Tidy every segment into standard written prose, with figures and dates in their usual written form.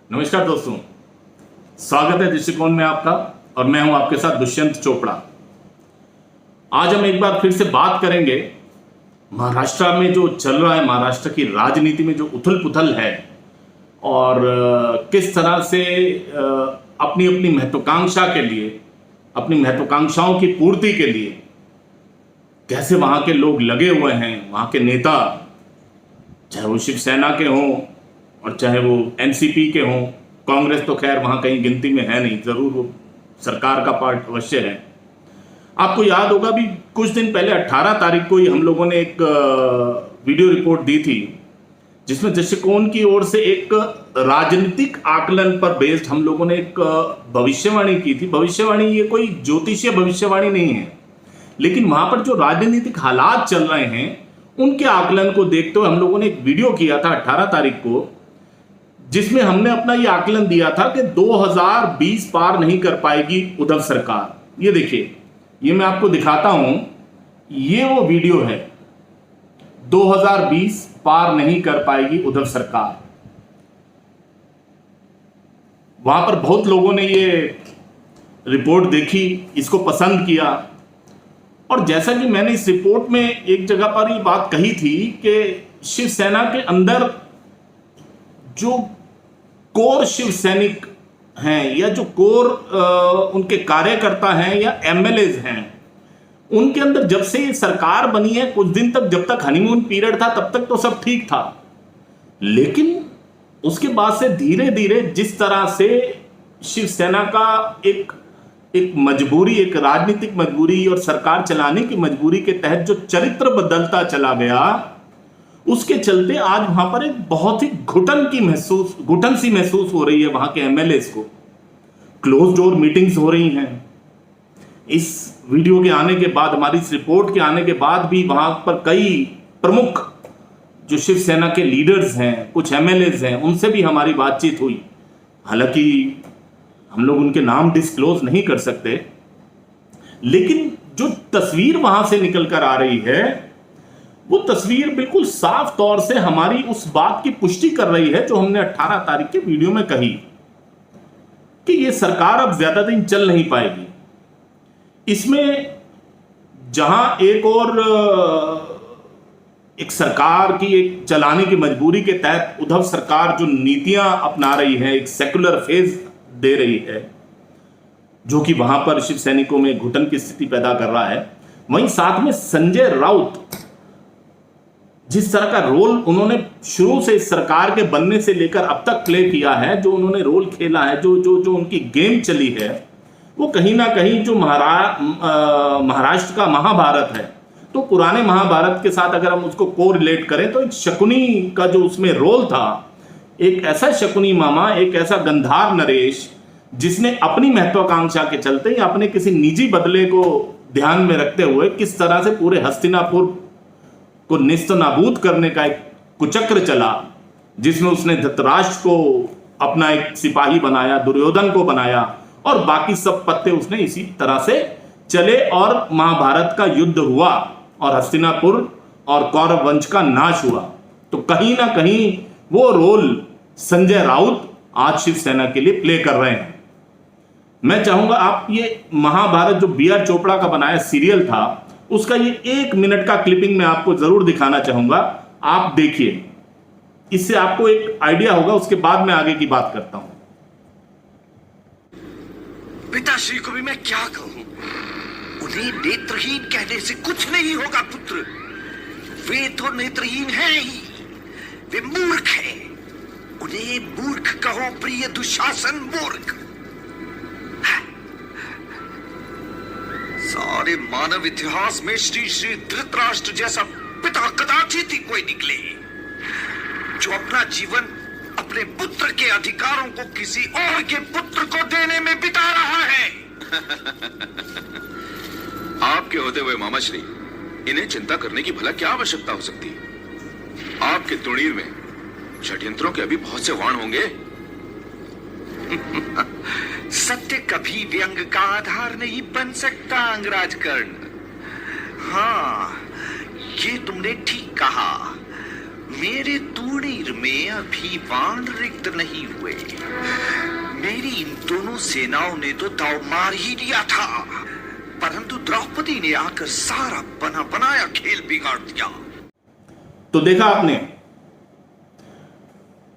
नमस्कार दोस्तों, स्वागत है दृष्टिकोण में आपका। और मैं हूं आपके साथ दुष्यंत चोपड़ा। आज हम एक बार फिर से बात करेंगे महाराष्ट्र में जो चल रहा है, महाराष्ट्र की राजनीति में जो उथल पुथल है और किस तरह से अपनी अपनी महत्वाकांक्षा के लिए, अपनी महत्वाकांक्षाओं की पूर्ति के लिए कैसे वहां के लोग लगे हुए हैं। वहां के नेता, चाहे वो शिवसेना के हों और चाहे वो एनसीपी के हों, कांग्रेस तो खैर वहाँ कहीं गिनती में है नहीं, ज़रूर वो सरकार का पार्ट अवश्य है। आपको याद होगा भी कुछ दिन पहले 18 तारीख को ही हम लोगों ने एक वीडियो रिपोर्ट दी थी जिसमें दृष्टिकोण की ओर से एक राजनीतिक आकलन पर बेस्ड हम लोगों ने एक भविष्यवाणी की थी। भविष्यवाणी ये कोई ज्योतिषीय भविष्यवाणी नहीं है, लेकिन वहाँ पर जो राजनीतिक हालात चल रहे हैं उनके आकलन को देखते हुए हम लोगों ने एक वीडियो किया था 18 तारीख को, जिसमें हमने अपना ये आकलन दिया था कि 2020 पार नहीं कर पाएगी उद्धव सरकार। ये देखिए, ये मैं आपको दिखाता हूं, ये वो वीडियो है। 2020 पार नहीं कर पाएगी उद्धव सरकार। वहां पर बहुत लोगों ने ये रिपोर्ट देखी, इसको पसंद किया। और जैसा कि मैंने इस रिपोर्ट में एक जगह पर ये बात कही थी कि शिवसेना के अंदर जो कोर शिव सैनिक हैं या जो कोर उनके कार्यकर्ता हैं या एमएलएज हैं, उनके अंदर जब से ये सरकार बनी है कुछ दिन तक, जब तक हनीमून पीरियड था तब तक तो सब ठीक था, लेकिन उसके बाद से धीरे धीरे जिस तरह से शिवसेना का एक मजबूरी, एक राजनीतिक मजबूरी और सरकार चलाने की मजबूरी के तहत जो चरित्र बदलता चला गया, उसके चलते आज वहां पर एक बहुत ही घुटन सी महसूस हो रही है। वहां के एमएलएस को क्लोज डोर मीटिंग्स हो रही हैं। इस वीडियो के आने के बाद, हमारी इस रिपोर्ट के आने के बाद भी वहां पर कई प्रमुख जो शिवसेना के लीडर्स हैं, कुछ एमएलएस हैं, उनसे भी हमारी बातचीत हुई। हालांकि हम लोग उनके नाम डिस्क्लोज नहीं कर सकते, लेकिन जो तस्वीर वहां से निकल कर आ रही है वो तस्वीर बिल्कुल साफ तौर से हमारी उस बात की पुष्टि कर रही है जो हमने 18 तारीख के वीडियो में कही कि ये सरकार अब ज्यादा दिन चल नहीं पाएगी। इसमें जहां एक और एक सरकार की एक चलाने की मजबूरी के तहत उद्धव सरकार जो नीतियां अपना रही है, एक सेकुलर फेज दे रही है जो कि वहां पर शिव सैनिकों में घुटन की स्थिति पैदा कर रहा है, वहीं साथ में संजय राउत जिस तरह का रोल उन्होंने शुरू से इस सरकार के बनने से लेकर अब तक प्ले किया है, जो उन्होंने रोल खेला है, जो उनकी गेम चली है, वो कहीं ना कहीं जो महाराष्ट्र का महाभारत है, तो पुराने महाभारत के साथ अगर हम उसको कोरिलेट करें तो एक शकुनी का जो उसमें रोल था, एक ऐसा शकुनी मामा, एक ऐसा गंधार नरेश जिसने अपनी महत्वाकांक्षा के चलते या अपने किसी निजी बदले को ध्यान में रखते हुए किस तरह से पूरे हस्तिनापुर को निस्त नाबूद करने का एक कुचक्र चला, जिसमें उसने धृतराष्ट्र को अपना एक सिपाही बनाया, दुर्योधन को बनाया और बाकी सब पत्ते उसने इसी तरह से चले और महाभारत का युद्ध हुआ और हस्तिनापुर और कौरव वंश का नाश हुआ। तो कहीं ना कहीं वो रोल संजय राउत आज शिवसेना के लिए प्ले कर रहे हैं। मैं चाहूंगा आप ये महाभारत जो बी आर चोपड़ा का बनाया सीरियल था, उसका ये 1 मिनट का क्लिपिंग मैं आपको जरूर दिखाना चाहूंगा। आप देखिए, इससे आपको एक आइडिया होगा, उसके बाद मैं आगे की बात करता हूं। पिताश्री को भी मैं क्या कहूं, उन्हें नेत्रहीन कहने से कुछ नहीं होगा पुत्र। वे तो नेत्रहीन हैं ही, वे मूर्ख हैं। उन्हें मूर्ख कहो प्रिय दुशासन, मूर्ख। सारे मानव इतिहास में श्री धृतराष्ट्र जैसा पिता कदाचित ही कोई निकले जो अपना जीवन अपने पुत्र के अधिकारों को किसी और के पुत्र को देने में बिता रहा है। आपके होते हुए मामाश्री, इन्हें चिंता करने की भला क्या आवश्यकता हो सकती है? आपके तुणीर में षड्यंत्रों के अभी बहुत से वाण होंगे। सत्य कभी व्यंग का आधार नहीं बन सकता अंगराज कर्ण। हाँ, ये तुमने ठीक कहा। मेरे तूणीर में अभी बाण रिक्त नहीं हुए। मेरी इन दोनों सेनाओं ने तो दाव मार ही दिया था, परंतु द्रौपदी ने आकर सारा बना बनाया खेल बिगाड़ दिया। तो देखा आपने,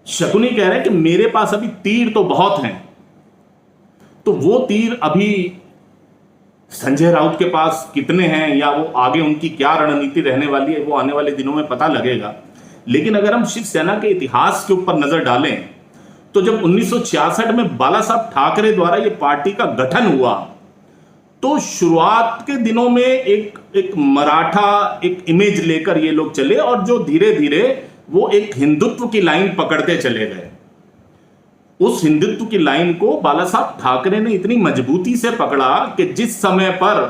शकुनी कह रहे हैं कि मेरे पास अभी तीर तो बहुत हैं, तो वो तीर अभी संजय राउत के पास कितने हैं या वो आगे उनकी क्या रणनीति रहने वाली है वो आने वाले दिनों में पता लगेगा। लेकिन अगर हम शिवसेना के इतिहास के ऊपर नजर डालें तो जब 1966 में बाला साहब ठाकरे द्वारा ये पार्टी का गठन हुआ तो शुरुआत के दिनों में एक मराठा एक इमेज लेकर ये लोग चले और जो धीरे धीरे वो एक हिंदुत्व की लाइन पकड़ते चले गए। उस हिंदुत्व की लाइन को बाला साहब ठाकरे ने इतनी मजबूती से पकड़ा कि जिस समय पर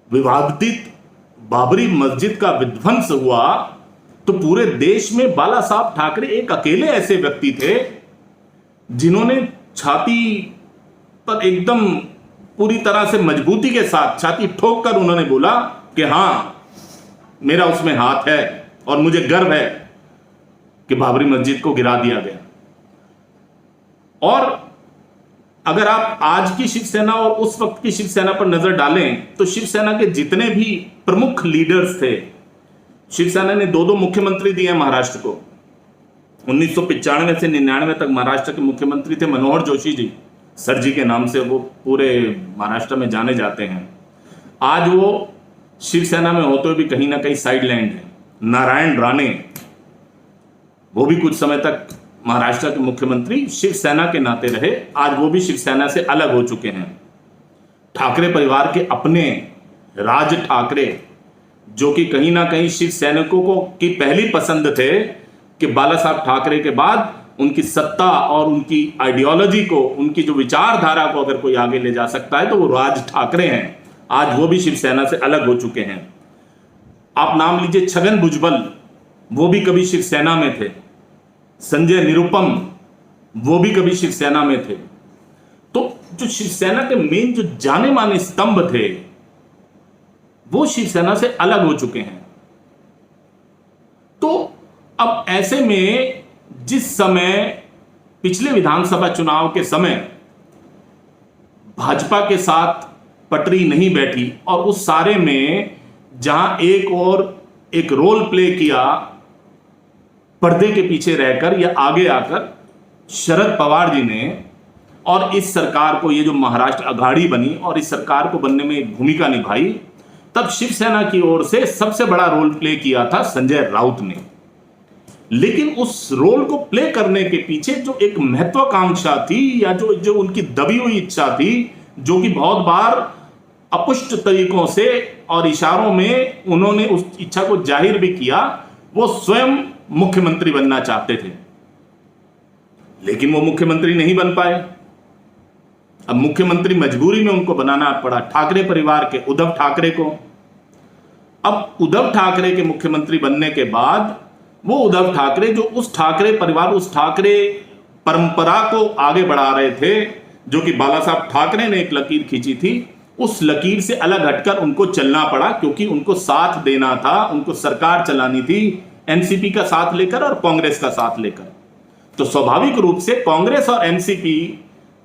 विवादित बाबरी मस्जिद का विध्वंस हुआ तो पूरे देश में बाला साहब ठाकरे एक अकेले ऐसे व्यक्ति थे जिन्होंने छाती पर एकदम पूरी तरह से मजबूती के साथ छाती ठोक कर उन्होंने बोला कि हां मेरा उसमें हाथ है और मुझे गर्व है कि बाबरी मस्जिद को गिरा दिया गया। और अगर आप आज की शिवसेना और उस वक्त की शिवसेना पर नजर डालें तो शिवसेना के जितने भी प्रमुख लीडर्स थे, शिवसेना ने दो मुख्यमंत्री दिए महाराष्ट्र को। 1995 से 99 तक महाराष्ट्र के मुख्यमंत्री थे मनोहर जोशी जी, सर जी के नाम से वो पूरे महाराष्ट्र में जाने जाते हैं। आज वो शिवसेना में होते हुए भी कहीं ना कहीं साइडलाइन है। नारायण राणे वो भी कुछ समय तक महाराष्ट्र के मुख्यमंत्री शिवसेना के नाते रहे, आज वो भी शिवसेना से अलग हो चुके हैं। ठाकरे परिवार के अपने राज ठाकरे जो कि कहीं ना कहीं शिव सैनिकों को की पहली पसंद थे कि बाला साहब ठाकरे के बाद उनकी सत्ता और उनकी आइडियोलॉजी को, उनकी जो विचारधारा को अगर कोई आगे ले जा सकता है तो वो राज ठाकरे हैं। आज वो भी शिवसेना से अलग हो चुके हैं। आप नाम लीजिए छगन भुजबल, वो भी कभी शिवसेना में थे। संजय निरुपम वो भी कभी शिवसेना में थे। तो जो शिवसेना के मेन जो जाने माने स्तंभ थे वो शिवसेना से अलग हो चुके हैं। तो अब ऐसे में जिस समय पिछले विधानसभा चुनाव के समय भाजपा के साथ पटरी नहीं बैठी और उस सारे में जहां एक और एक रोल प्ले किया पर्दे के पीछे रहकर या आगे आकर शरद पवार जी ने, और इस सरकार को, ये जो महाराष्ट्र अघाड़ी बनी और इस सरकार को बनने में एक भूमिका निभाई, तब शिवसेना की ओर से सबसे बड़ा रोल प्ले किया था संजय राउत ने। लेकिन उस रोल को प्ले करने के पीछे जो एक महत्वाकांक्षा थी या जो उनकी दबी हुई इच्छा थी, जो कि बहुत बार अपुष्ट तरीकों से और इशारों में उन्होंने उस इच्छा को जाहिर भी किया, वो स्वयं मुख्यमंत्री बनना चाहते थे। लेकिन वो मुख्यमंत्री नहीं बन पाए। अब मुख्यमंत्री मजबूरी में उनको बनाना पड़ा ठाकरे परिवार के उद्धव ठाकरे को। अब उद्धव ठाकरे के मुख्यमंत्री बनने के बाद वो उद्धव ठाकरे जो उस ठाकरे परिवार, उस ठाकरे परंपरा को आगे बढ़ा रहे थे, जो कि बाला साहब ठाकरे ने एक लकीर खींची थी, उस लकीर से अलग हटकर उनको चलना पड़ा, क्योंकि उनको साथ देना था, उनको सरकार चलानी थी एनसीपी का साथ लेकर और कांग्रेस का साथ लेकर। तो स्वाभाविक रूप से कांग्रेस और एनसीपी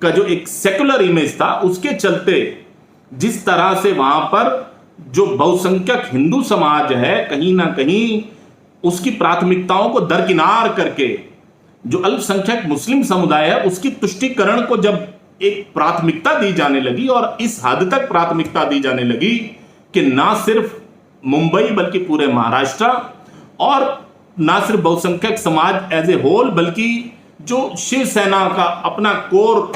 का जो एक सेकुलर इमेज था, उसके चलते जिस तरह से वहां पर जो बहुसंख्यक हिंदू समाज है, कहीं ना कहीं उसकी प्राथमिकताओं को दरकिनार करके जो अल्पसंख्यक मुस्लिम समुदाय है उसकी तुष्टीकरण को जब एक प्राथमिकता दी जाने लगी, और इस हद तक प्राथमिकता दी जाने लगी कि ना सिर्फ मुंबई बल्कि पूरे महाराष्ट्र, और ना सिर्फ बहुसंख्यक समाज एज ए होल बल्कि जो शिवसेना का अपना कोर,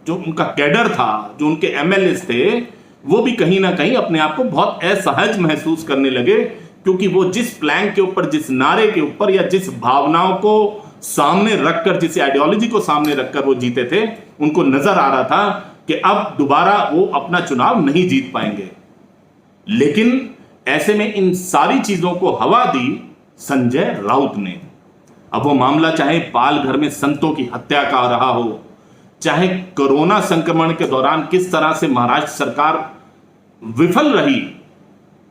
जो उनका कैडर था, जो उनके एमएलए थे, वो भी कहीं ना कहीं अपने आप को बहुत असहज महसूस करने लगे, क्योंकि वो जिस प्लैंक के ऊपर, जिस नारे के ऊपर या जिस भावनाओं को सामने रखकर, जिस आइडियोलॉजी को सामने रखकर वो जीते थे, उनको नजर आ रहा था कि अब दोबारा वो अपना चुनाव नहीं जीत पाएंगे। लेकिन ऐसे में इन सारी चीजों को हवा दी संजय राउत ने। अब वो मामला चाहे पाल घर में संतों की हत्या का रहा हो, चाहे कोरोना संक्रमण के दौरान किस तरह से महाराष्ट्र सरकार विफल रही,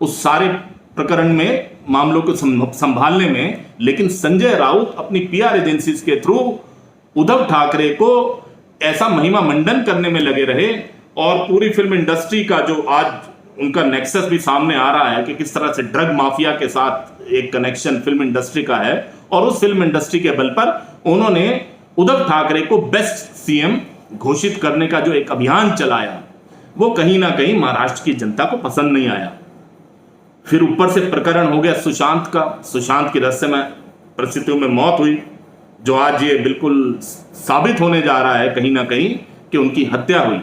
उस सारे प्रकरण में मामलों को संभालने में, लेकिन संजय राउत अपनी पीआर एजेंसीज के थ्रू उद्धव ठाकरे को ऐसा महिमा मंडन करने में लगे रहे। और पूरी फिल्म इंडस्ट्री का जो आज उनका नेक्सस भी सामने आ रहा है कि किस तरह से ड्रग माफिया के साथ एक कनेक्शन फिल्म इंडस्ट्री का है, और उस फिल्म इंडस्ट्री के बल पर उन्होंने उद्धव ठाकरे को बेस्ट सीएम घोषित करने का जो एक अभियान चलाया, वो कहीं ना कहीं महाराष्ट्र की जनता को पसंद नहीं आया। फिर ऊपर से प्रकरण हो गया सुशांत का। सुशांत की रहस्यमय परिस्थितियों में मौत हुई, जो आज ये बिल्कुल साबित होने जा रहा है कहीं ना कहीं कि उनकी हत्या हुई।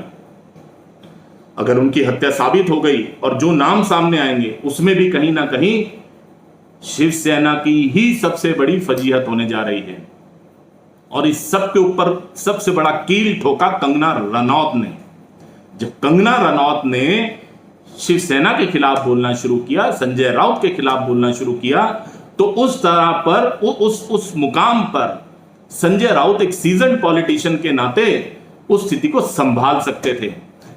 अगर उनकी हत्या साबित हो गई और जो नाम सामने आएंगे उसमें भी कहीं ना कहीं शिवसेना की ही सबसे बड़ी फजीहत होने जा रही है। और इस सब के ऊपर सबसे बड़ा कील ठोका कंगना रनौत ने। जब कंगना रनौत ने शिवसेना के खिलाफ बोलना शुरू किया, संजय राउत के खिलाफ बोलना शुरू किया, तो उस तरह पर उस मुकाम पर संजय राउत एक सीजन्ड पॉलिटिशियन के नाते उस स्थिति को संभाल सकते थे,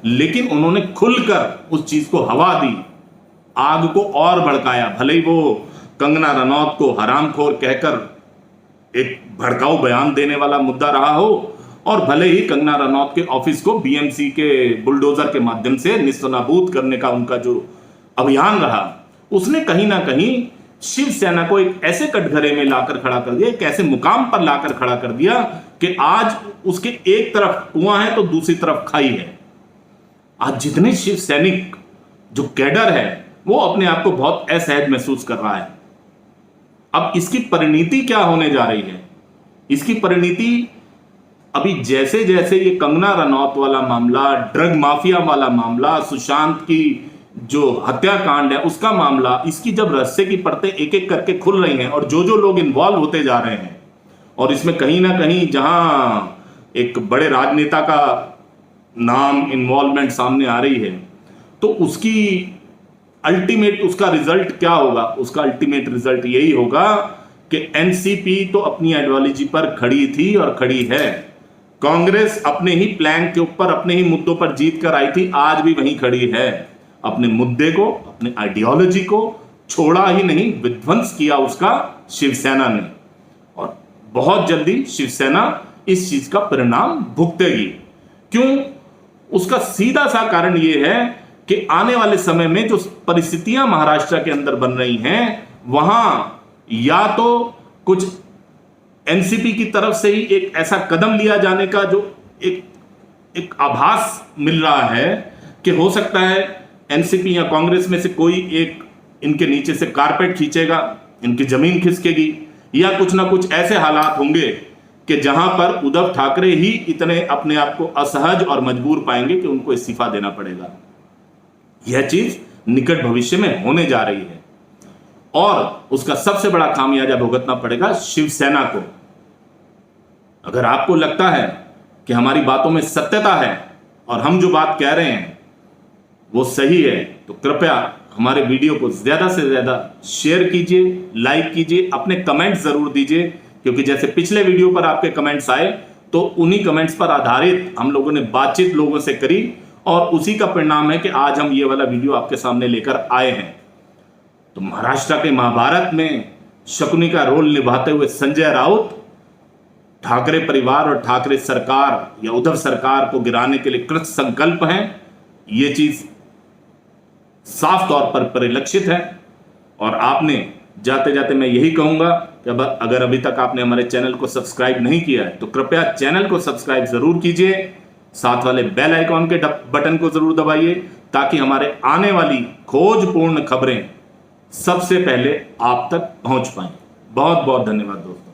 लेकिन उन्होंने खुलकर उस चीज को हवा दी, आग को और भड़काया। भले ही वो कंगना रनौत को हरामखोर कहकर एक भड़काऊ बयान देने वाला मुद्दा रहा हो, और भले ही कंगना रनौत के ऑफिस को बीएमसी के बुलडोजर के माध्यम से निस्तनाबूद करने का उनका जो अभियान रहा, उसने कहीं ना कहीं शिवसेना को एक ऐसे कटघरे में लाकर खड़ा कर दिया, एक ऐसे मुकाम पर लाकर खड़ा कर दिया कि आज उसके एक तरफ कुआं है तो दूसरी तरफ खाई है। आज जितने शिव सैनिक जो कैडर है वो अपने आप को बहुत असहज महसूस कर रहा है। अब इसकी परिणति क्या होने जा रही है? इसकी परिणति अभी जैसे जैसे ये कंगना रनौत वाला मामला, ड्रग माफिया वाला मामला, सुशांत की जो हत्याकांड है उसका मामला, इसकी जब रहस्य की परतें एक एक करके खुल रही हैं और जो लोग इन्वॉल्व होते जा रहे हैं, और इसमें कहीं ना कहीं जहां एक बड़े राजनेता का नाम इन्वॉल्वमेंट सामने आ रही है, तो उसकी अल्टीमेट उसका रिजल्ट क्या होगा? उसका अल्टीमेट रिजल्ट यही होगा कि एनसीपी तो अपनी आइडियोलॉजी पर खड़ी थी और खड़ी है। कांग्रेस अपने ही प्लान के ऊपर, अपने ही मुद्दों पर जीत कर आई थी, आज भी वहीं खड़ी है। अपने मुद्दे को, अपने आइडियोलॉजी को छोड़ा ही नहीं, विध्वंस किया उसका शिवसेना ने, और बहुत जल्दी शिवसेना इस चीज का परिणाम भुगतेगी। क्यों? उसका सीधा सा कारण यह है कि आने वाले समय में जो परिस्थितियां महाराष्ट्र के अंदर बन रही हैं, वहां या तो कुछ एनसीपी की तरफ से ही एक ऐसा कदम लिया जाने का जो एक आभास मिल रहा है कि हो सकता है एनसीपी या कांग्रेस में से कोई एक इनके नीचे से कारपेट खींचेगा, इनकी जमीन खिसकेगी, या कुछ ना कुछ ऐसे हालात होंगे कि जहां पर उद्धव ठाकरे ही इतने अपने आप को असहज और मजबूर पाएंगे कि उनको इस्तीफा देना पड़ेगा। यह चीज निकट भविष्य में होने जा रही है, और उसका सबसे बड़ा खामियाजा भुगतना पड़ेगा शिवसेना को। अगर आपको लगता है कि हमारी बातों में सत्यता है और हम जो बात कह रहे हैं वो सही है, तो कृपया हमारे वीडियो को ज्यादा से ज्यादा शेयर कीजिए, लाइक कीजिए, अपने कमेंट्स जरूर दीजिए, क्योंकि जैसे पिछले वीडियो पर आपके कमेंट्स आए तो उन्हीं कमेंट्स पर आधारित हम लोगों ने बातचीत लोगों से करी, और उसी का परिणाम है कि आज हम ये वाला वीडियो आपके सामने लेकर आए हैं। तो महाराष्ट्र के महाभारत में शकुनी का रोल निभाते हुए संजय राउत ठाकरे परिवार और ठाकरे सरकार या उद्धव सरकार को गिराने के लिए कृत संकल्प हैं। ये चीज साफ तौर पर परिलक्षित है, और आपने जाते जाते मैं यही कहूंगा कि अगर अभी तक आपने हमारे चैनल को सब्सक्राइब नहीं किया है तो कृपया चैनल को सब्सक्राइब जरूर कीजिए, साथ वाले बेल आइकॉन के बटन को जरूर दबाइए, ताकि हमारे आने वाली खोजपूर्ण खबरें सबसे पहले आप तक पहुंच पाएं। बहुत बहुत धन्यवाद दोस्तों।